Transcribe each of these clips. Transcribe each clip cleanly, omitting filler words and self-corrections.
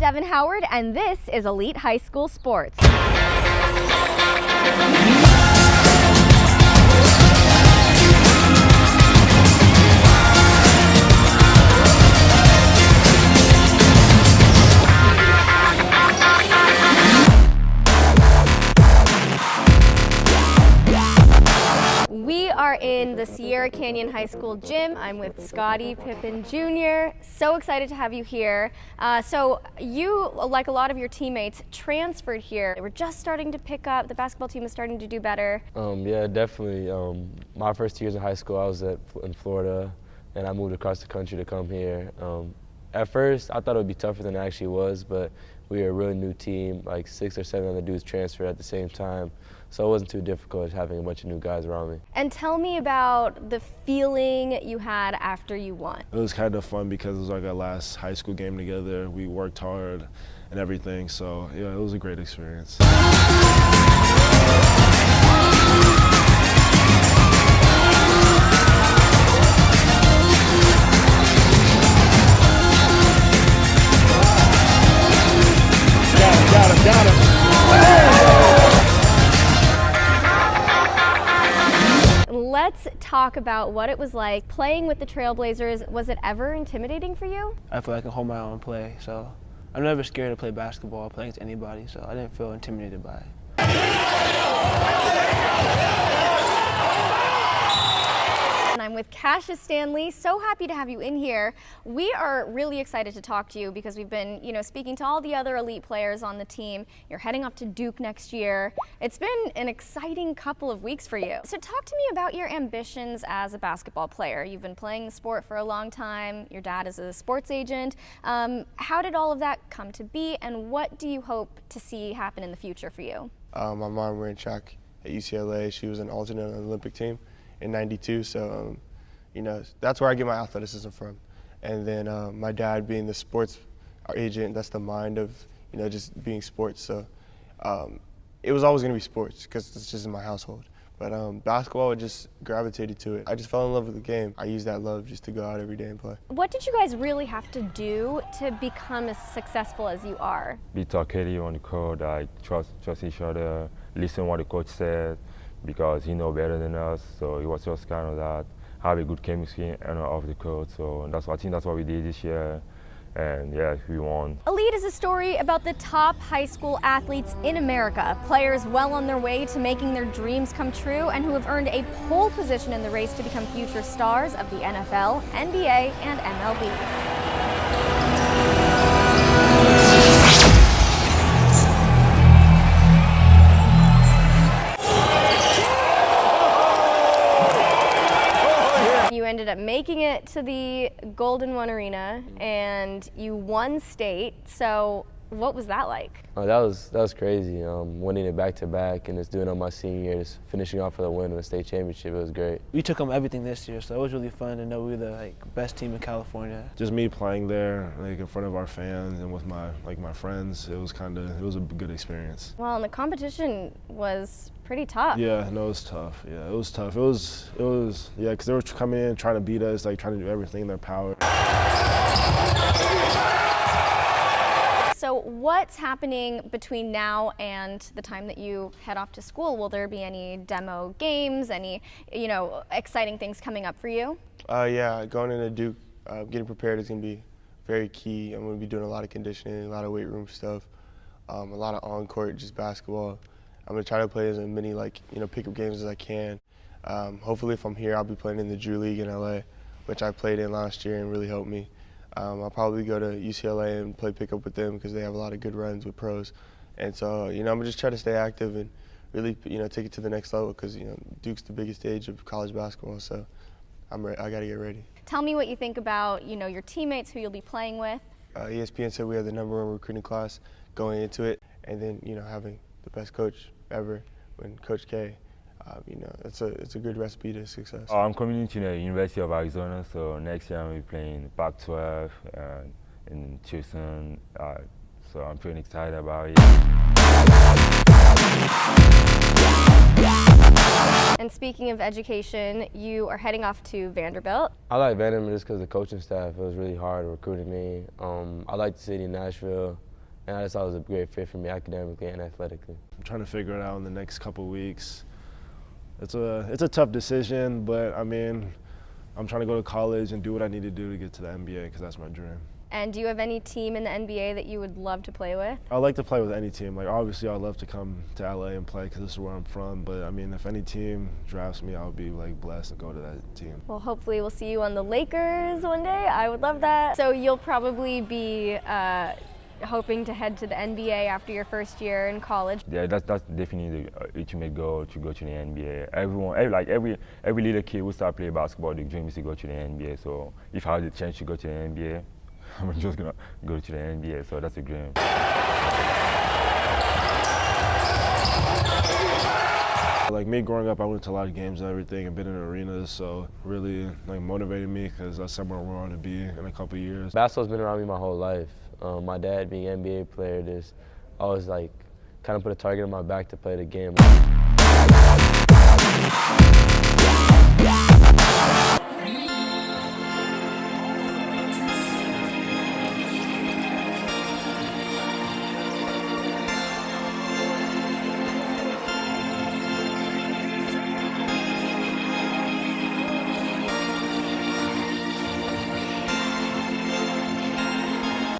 7 Howard, and this is Elite High School Sports. We are in the Sierra Canyon High School gym. I'm with Scottie Pippen Jr. So excited to have you here. So you, like a lot of your teammates, transferred here. They were just starting to pick up. The basketball team is starting to do better. Yeah, definitely. My first 2 years in high school, I was in Florida, and I moved across the country to come here. At first, I thought it would be tougher than it actually was, but we were a really new team. Like 6 or 7 other dudes transferred at the same time. So it wasn't too difficult having a bunch of new guys around me. And tell me about the feeling you had after you won. It was kind of fun because it was like our last high school game together. We worked hard and everything, so yeah, it was a great experience. Got him. Let's talk about what it was like playing with the Trailblazers. Was it ever intimidating for you? I feel like I can hold my own play, so I'm never scared to play basketball, play against anybody, so I didn't feel intimidated by it. And I'm with Cassius Stanley. So happy to have you in here. We are really excited to talk to you because we've been, speaking to all the other elite players on the team. You're heading off to Duke next year. It's been an exciting couple of weeks for you. So talk to me about your ambitions as a basketball player. You've been playing the sport for a long time. Your dad is a sports agent. How did all of that come to be, and what do you hope to see happen in the future for you? My mom ran track at UCLA. She was an alternate on the Olympic team in '92, so that's where I get my athleticism from. And then my dad being the sports agent, that's the mind of just being sports. So it was always going to be sports because it's just in my household. But basketball, I just gravitated to it. I just fell in love with the game. I used that love just to go out every day and play. What did you guys really have to do to become as successful as you are? Be talkative on the court, trust each other, listen what the coach said, because he knows better than us. So it was just kind of that, have a good chemistry and off the court. So I think that's what we did this year. And yeah, we won. Elite is a story about the top high school athletes in America, players well on their way to making their dreams come true and who have earned a pole position in the race to become future stars of the NFL, NBA, and MLB. You ended up making it to the Golden One Arena, and you won state. So what was that like? That was crazy. Winning it back-to-back and just doing it on my senior year, just finishing off for the win in the state championship. It was great. We took home everything this year, so it was really fun to know we were the best team in California. Just me playing there, in front of our fans and with my friends, it was a good experience. Well, and the competition was pretty tough. Yeah, no, it was tough. Yeah, it was tough. It was yeah, because they were coming in trying to beat us, trying to do everything in their power. So what's happening between now and the time that you head off to school? Will there be any demo games, any exciting things coming up for you? Yeah, going into Duke, getting prepared is going to be very key. I'm going to be doing a lot of conditioning, a lot of weight room stuff, a lot of on-court just basketball. I'm going to try to play as many pickup games as I can. Hopefully if I'm here, I'll be playing in the Drew League in LA, which I played in last year and really helped me. I'll probably go to UCLA and play pickup with them because they have a lot of good runs with pros. And so, I'm going to just try to stay active and really, take it to the next level because, Duke's the biggest stage of college basketball, so I got to get ready. Tell me what you think about, your teammates who you'll be playing with. ESPN said we have the #1 recruiting class going into it, and then, having the best coach ever when Coach K. It's a good recipe to success. I'm coming into the University of Arizona, so next year I'll be playing Pac-12 in Tucson. So I'm pretty excited about it. And speaking of education, you are heading off to Vanderbilt. I like Vanderbilt just because the coaching staff, it was really hard recruiting me. I like the city of Nashville. and I just thought it was a great fit for me academically and athletically. I'm trying to figure it out in the next couple of weeks. It's a tough decision, but I mean, I'm trying to go to college and do what I need to do to get to the NBA because that's my dream. And do you have any team in the NBA that you would love to play with? I like to play with any team. Like obviously, I'd love to come to LA and play because this is where I'm from. But I mean, if any team drafts me, I'll be like blessed to go to that team. Well, hopefully we'll see you on the Lakers one day. I would love that. So you'll probably be hoping to head to the NBA after your first year in college. Yeah, that's definitely the ultimate goal, to go to the NBA. Every little kid who start playing basketball, the dream is to go to the NBA. So if I had the chance to go to the NBA, I'm just gonna go to the NBA. So that's a dream. Like me growing up, I went to a lot of games and everything and been in arenas, so really like motivated me because that's somewhere we want to be in a couple of years. Basketball's been around me my whole life. My dad being an NBA player, just always like kind of put a target on my back to play the game.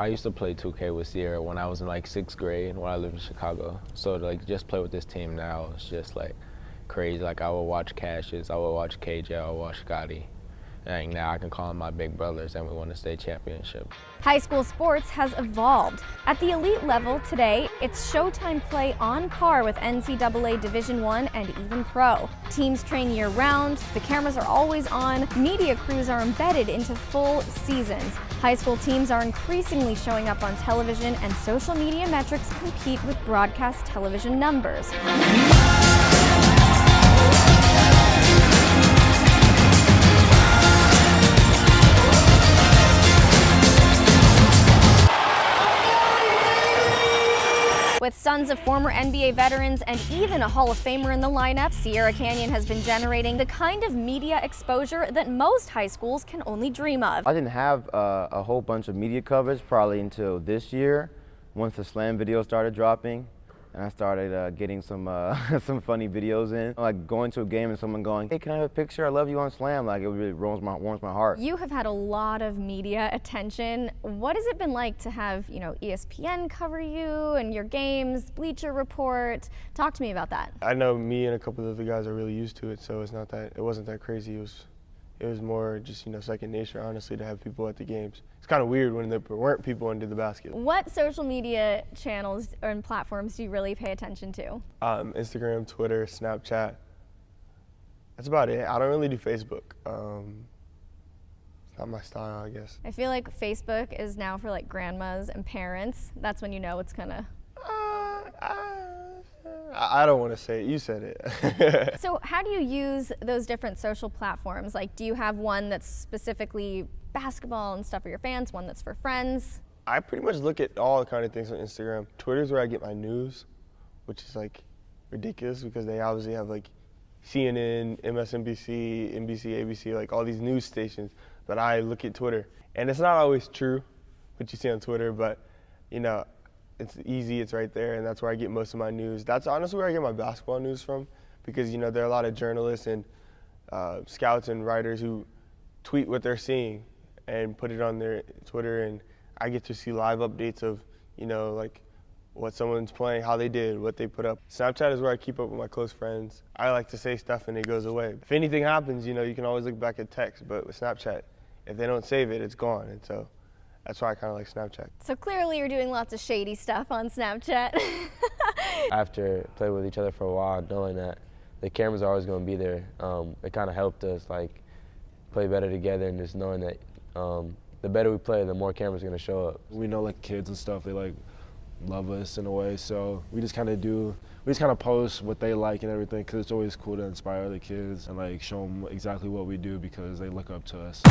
I used to play 2K with Sierra when I was in like 6th grade when I lived in Chicago. So to like just play with this team now is just like crazy. Like I would watch Cassius, I would watch KJ, I would watch Scotty. And now I can call them my big brothers and we won a state championship. High school sports has evolved. At the elite level today, it's Showtime play on par with NCAA Division I and even Pro. Teams train year-round, the cameras are always on, media crews are embedded into full seasons. High school teams are increasingly showing up on television, and social media metrics compete with broadcast television numbers. With sons of former NBA veterans and even a Hall of Famer in the lineup, Sierra Canyon has been generating the kind of media exposure that most high schools can only dream of. I didn't have a whole bunch of media coverage probably until this year, once the Slam videos started dropping. And I started getting some some funny videos in, like going to a game and someone going, "Hey, can I have a picture? I love you on Slam." Like it really warms my heart. You have had a lot of media attention. What has it been like to have, ESPN cover you and your games, Bleacher Report? Talk to me about that. I know me and a couple of the guys are really used to it, so it wasn't that crazy. It was more just second nature, honestly, to have people at the games. It's kind of weird when there weren't people under the basket. What social media channels and platforms do you really pay attention to? Instagram, Twitter, Snapchat. That's about it. I don't really do Facebook. It's not my style, I guess. I feel like Facebook is now for like grandmas and parents. That's when you know it's gonna. I don't want to say it. You said it. So how do you use those different social platforms? Like, do you have one that's specifically basketball and stuff for your fans, one that's for friends? I pretty much look at all kind of things on Instagram. Twitter's where I get my news, which is like ridiculous because they obviously have like CNN, MSNBC, NBC, ABC, like all these news stations. But I look at Twitter, and it's not always true what you see on Twitter, but it's easy, it's right there, and that's where I get most of my news. That's honestly where I get my basketball news from, because there are a lot of journalists and scouts and writers who tweet what they're seeing and put it on their Twitter, and I get to see live updates of, like what someone's playing, how they did, what they put up. Snapchat is where I keep up with my close friends. I like to say stuff and it goes away. If anything happens, you can always look back at text, but with Snapchat, if they don't save it, it's gone, and so that's why I kind of like Snapchat. So clearly you're doing lots of shady stuff on Snapchat. After playing with each other for a while, knowing that the cameras are always going to be there, it kind of helped us play better together, and just knowing that the better we play, the more cameras are going to show up. We know kids and stuff, they love us in a way, so we just kind of post what they like and everything, because it's always cool to inspire other kids and show them exactly what we do because they look up to us.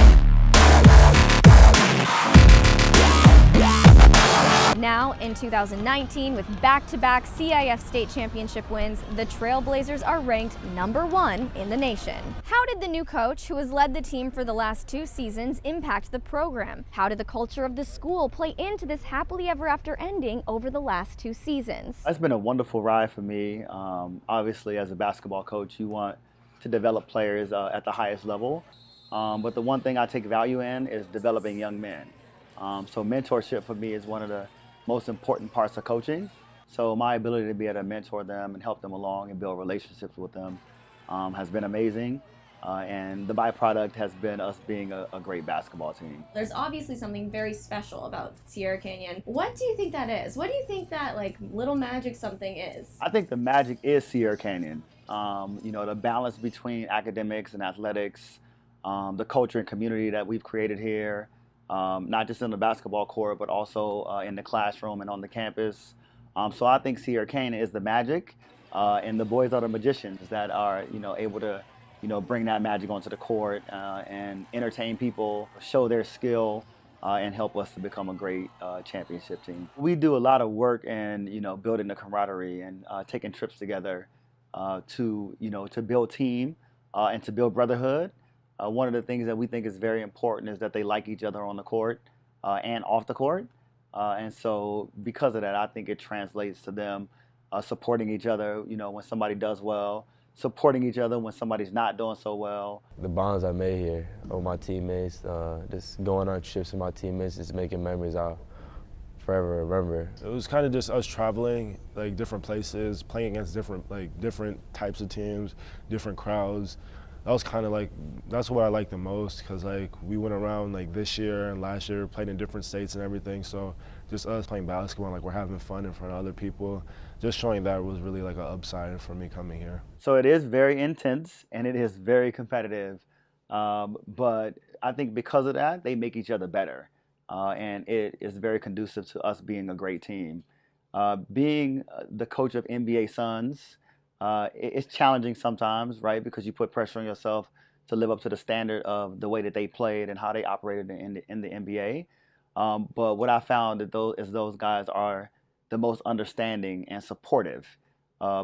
Now, in 2019, with back-to-back CIF state championship wins, the Trailblazers are ranked #1 in the nation. How did the new coach, who has led the team for the last 2 seasons, impact the program? How did the culture of the school play into this happily ever after ending over the last 2 seasons? It's been a wonderful ride for me. Obviously, as a basketball coach, you want to develop players at the highest level. But the one thing I take value in is developing young men. So mentorship for me is one of the most important parts of coaching. So my ability to be able to mentor them and help them along and build relationships with them has been amazing. And the byproduct has been us being a great basketball team. There's obviously something very special about Sierra Canyon. What do you think that is? What do you think that little magic something is? I think the magic is Sierra Canyon. The balance between academics and athletics, the culture and community that we've created here. Not just in the basketball court, but also in the classroom and on the campus. So I think Sierra Canyon is the magic, and the boys are the magicians that are, able to, bring that magic onto the court and entertain people, show their skill, and help us to become a great championship team. We do a lot of work in, building the camaraderie and taking trips together to build team and to build brotherhood. One of the things that we think is very important is that they like each other on the court and off the court. And so because of that, I think it translates to them supporting each other, when somebody does well, supporting each other when somebody's not doing so well. The bonds I made here with my teammates, just going on trips with my teammates, just making memories I'll forever remember. It was kind of just us traveling, different places, playing against different types of teams, different crowds. That was kind of that's what I liked the most, because we went around this year and last year, played in different states and everything. So just us playing basketball, we're having fun in front of other people. Just showing that was really an upside for me coming here. So it is very intense and it is very competitive, but I think because of that, they make each other better, and it is very conducive to us being a great team. Being the coach of NBA Suns, it's challenging sometimes, right? Because you put pressure on yourself to live up to the standard of the way that they played and how they operated in the NBA. But what I found is those guys are the most understanding and supportive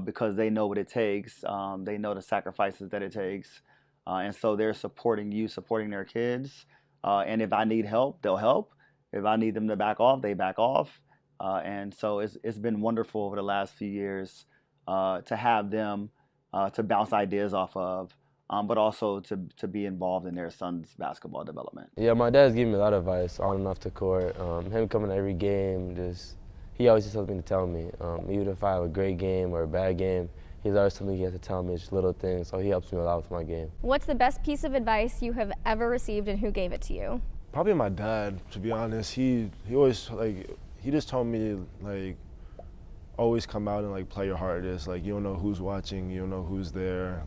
because they know what it takes. They know the sacrifices that it takes. And so they're supporting you, supporting their kids. And if I need help, they'll help. If I need them to back off, they back off. And so it's been wonderful over the last few years to have them to bounce ideas off of, but also to be involved in their son's basketball development. Yeah, my dad's given me a lot of advice on and off the court. Him coming to every game, he always has something to tell me. Even if I have a great game or a bad game, he's always something he has to tell me, just little things, so he helps me a lot with my game. What's the best piece of advice you have ever received and who gave it to you? Probably my dad, to be honest. He always, he just told me, always come out and play your hardest. You don't know who's watching, you don't know who's there.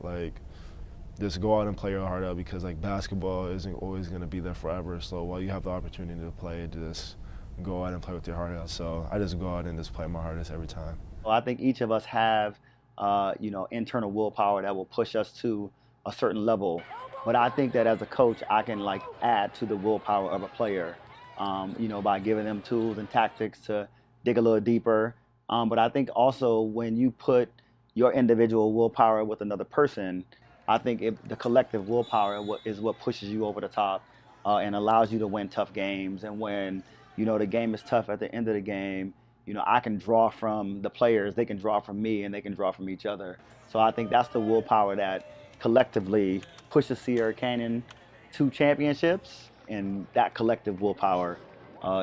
Just go out and play your heart out, because basketball isn't always going to be there forever. So while you have the opportunity to play, just go out and play with your heart out. So I just go out and just play my hardest every time. Well, I think each of us have internal willpower that will push us to a certain level. But I think that as a coach, I can add to the willpower of a player, by giving them tools and tactics to dig a little deeper. But I think also when you put your individual willpower with another person, I think the collective willpower is what pushes you over the top and allows you to win tough games. And when, the game is tough at the end of the game, I can draw from the players, they can draw from me, and they can draw from each other. So I think that's the willpower that collectively pushes Sierra Canyon to championships, and that collective willpower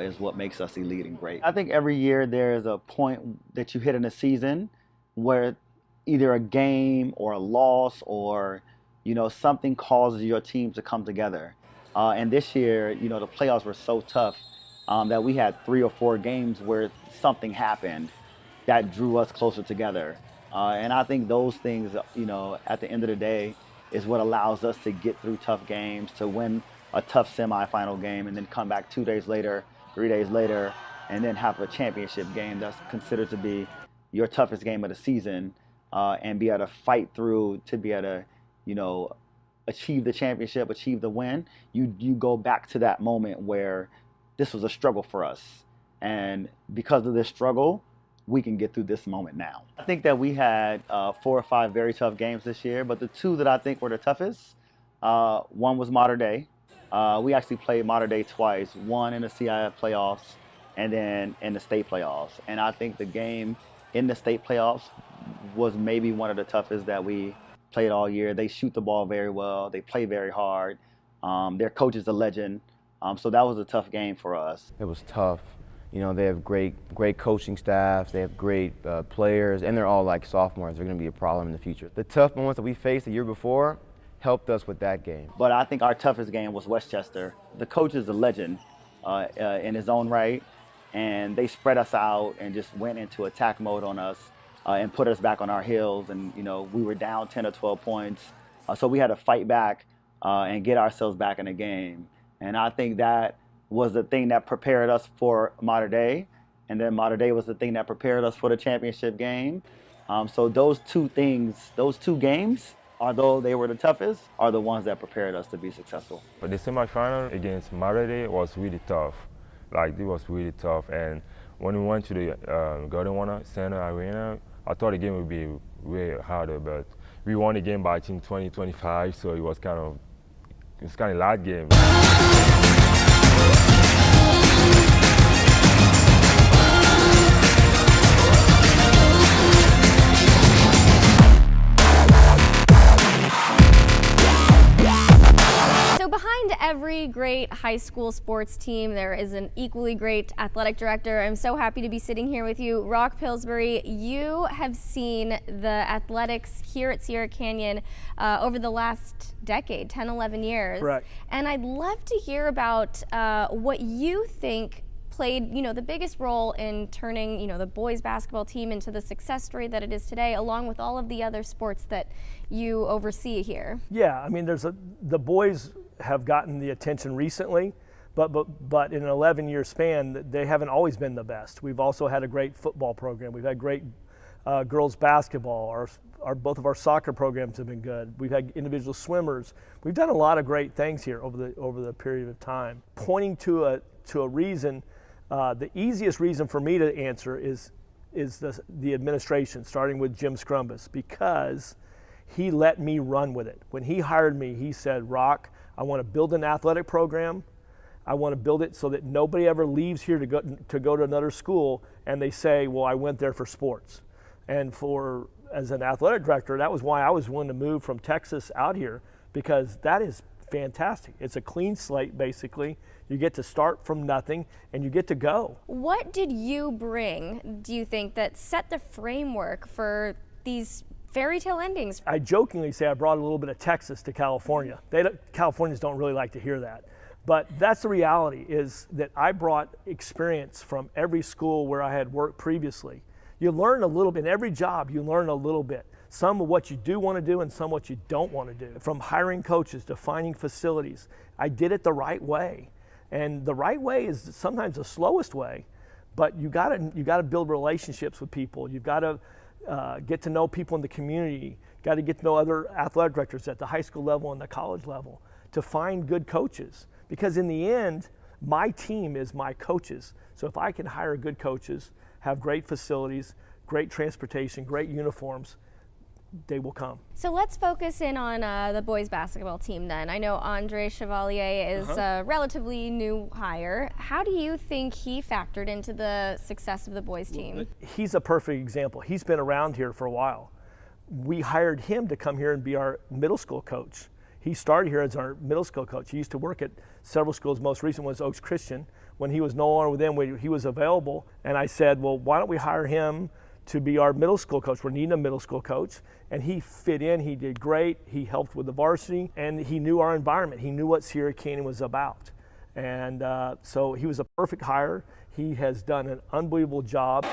is what makes us elite and great. I think every year there's a point that you hit in a season where either a game or a loss or something causes your team to come together. And this year, the playoffs were so tough that we had 3 or 4 games where something happened that drew us closer together. And I think those things, at the end of the day, is what allows us to get through tough games, to win a tough semifinal game, and then come back 2 days later, 3 days later, and then have a championship game that's considered to be your toughest game of the season, and be able to fight through to be able to, achieve the championship, achieve the win. You go back to that moment where this was a struggle for us, And because of this struggle, we can get through this moment now. I think that we had 4 or 5 very tough games this year, but the 2 that I think were the toughest, one was Mater Dei. We actually played Mater Dei twice, one in the CIF playoffs and then in the state playoffs. And I think the game in the state playoffs was maybe one of the toughest that we played all year. They shoot the ball very well. They play very hard. Their coach is a legend. So that was a tough game for us. It was tough. You know, they have great coaching staffs, they have great players, and they're all like sophomores. They're going to be a problem in the future. The tough moments that we faced the year before helped us with that game. But I think our toughest game was Westchester. The coach is a legend in his own right, and they spread us out and just went into attack mode on us and put us back on our heels. And, you know, we were down 10 or 12 points, so we had to fight back and get ourselves back in the game. And I think that was the thing that prepared us for Mater Dei, and then Mater Dei was the thing that prepared us for the championship game. So those 2 things, those 2 games, although they were the toughest, are the ones that prepared us to be successful. But the semifinal against Mater Dei was really tough. Like, it was really tough. And when we went to the Golden Warner Center Arena, I thought the game would be way harder, but we won the game by, I think, 20-25, so it was kind of a light game. So behind every great high school sports team, there is an equally great athletic director. I'm so happy to be sitting here with you. Rock Pillsbury, you have seen the athletics here at Sierra Canyon over the last decade, 10, 11 years. Correct. And I'd love to hear about what you think played, the biggest role in turning, the boys basketball team into the success story that it is today, along with all of the other sports that you oversee here. Yeah, I mean, the boys have gotten the attention recently, but in an 11-year span, they haven't always been the best. We've also had a great football program. We've had great girls basketball. Both of our soccer programs have been good. We've had individual swimmers. We've done a lot of great things here over the period of time. Pointing to a reason, the easiest reason for me to answer is the administration, starting with Jim Scrumbus, because he let me run with it. When he hired me, he said, "Rock, I want to build an athletic program. I want to build it so that nobody ever leaves here to go to another school and they say, well, I went there for sports." And as an athletic director, that was why I was willing to move from Texas out here, because that is fantastic. It's a clean slate, basically. You get to start from nothing and you get to go. What did you bring, do you think, that set the framework for these fairy tale endings? I jokingly say I brought a little bit of Texas to California. Californians don't really like to hear that. But that's the reality, is that I brought experience from every school where I had worked previously. You learn a little bit. In every job, you learn a little bit. Some of what you do want to do and some what you don't want to do. From hiring coaches to finding facilities, I did it the right way. And the right way is sometimes the slowest way, but you gotta build relationships with people. You've got to get to know people in the community. Got to get to know other athletic directors at the high school level and the college level to find good coaches. Because in the end, my team is my coaches. So if I can hire good coaches, have great facilities, great transportation, great uniforms, they will come. So let's focus in on the boys basketball team then. I know Andre Chevalier is a relatively new hire. How do you think he factored into the success of the boys team? He's a perfect example. He's been around here for a while. We hired him to come here and be our middle school coach. He started here as our middle school coach. He used to work at several schools. Most recent was Oaks Christian. When he was no longer with them, he was available. And I said, well, why don't we hire him to be our middle school coach? We're needing a middle school coach. And he fit in, he did great. He helped with the varsity, and he knew our environment. He knew what Sierra Canyon was about. And so he was a perfect hire. He has done an unbelievable job.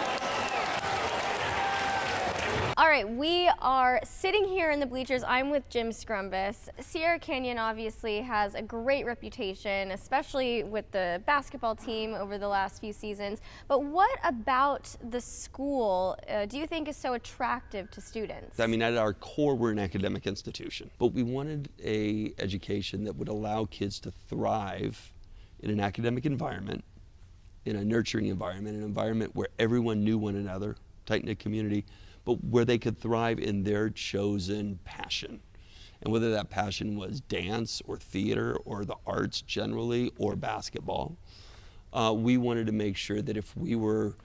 All right, we are sitting here in the bleachers. I'm with Jim Scrumbus. Sierra Canyon obviously has a great reputation, especially with the basketball team over the last few seasons. But what about the school do you think is so attractive to students? I mean, at our core, we're an academic institution, but we wanted an education that would allow kids to thrive in an academic environment in a nurturing environment, an environment where everyone knew one another, tight-knit community, but where they could thrive in their chosen passion. And whether that passion was dance or theater or the arts generally or basketball, we wanted to make sure that if we were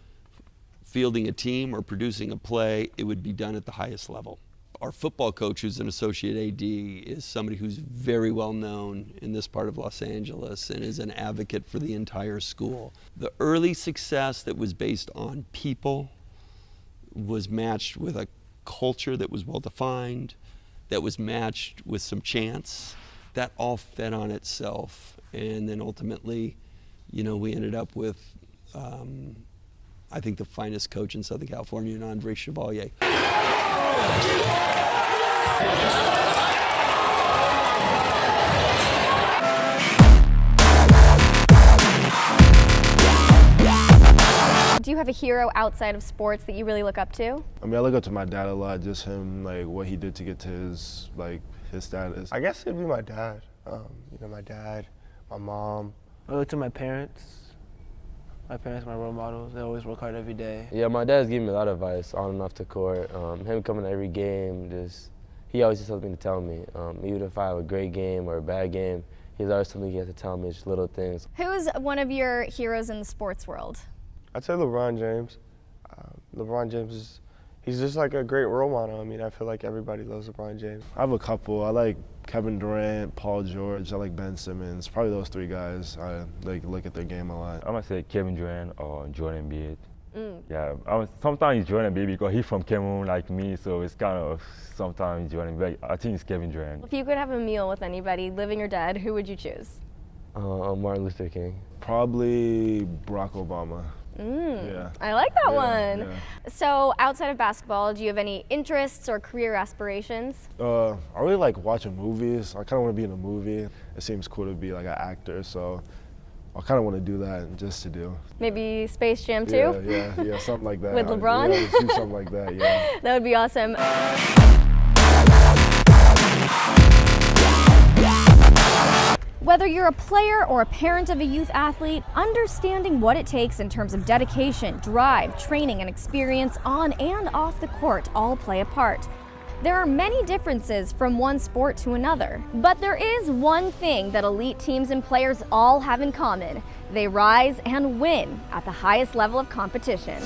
fielding a team or producing a play, it would be done at the highest level. Our football coach, who's an associate AD, is somebody who's very well known in this part of Los Angeles and is an advocate for the entire school. The early success that was based on people was matched with a culture that was well defined, that was matched with some chance. That all fed on itself. And then ultimately, you know, we ended up with, I think, the finest coach in Southern California, Andre Chevalier. Do you have a hero outside of sports that you really look up to? I mean, I look up to my dad a lot, just him, like, what he did to get to his status. I guess it'd be my dad. You know, my dad, my mom. I look to my parents. My parents are my role models. They always work hard every day. Yeah, my dad's given me a lot of advice on and off the court. Him coming to every game, he always has something to tell me. Even if I have a great game or a bad game, he's always something he has to tell me, just little things. Who's one of your heroes in the sports world? I'd say LeBron James. LeBron James he's just like a great role model. I mean, I feel like everybody loves LeBron James. I have a couple. I like Kevin Durant, Paul George, I like Ben Simmons. Probably those three guys. I like look at their game a lot. I'm gonna say Kevin Durant or Jordan Embiid. Yeah, sometimes it's Jordan Embiid because he's from Cameroon like me, so it's kind of sometimes Jordan Embiid. I think it's Kevin Durant. If you could have a meal with anybody, living or dead, who would you choose? Martin Luther King. Probably Barack Obama. Yeah. I like that one. Yeah. So outside of basketball, do you have any interests or career aspirations? I really like watching movies. I kind of want to be in a movie. It seems cool to be like an actor, so I kind of want to do that just to do. Maybe Space Jam 2? Yeah, something like that. With LeBron? Yeah, do something like that, yeah. That would be awesome. Whether you're a player or a parent of a youth athlete, understanding what it takes in terms of dedication, drive, training, and experience on and off the court all play a part. There are many differences from one sport to another, but there is one thing that elite teams and players all have in common. They rise and win at the highest level of competition.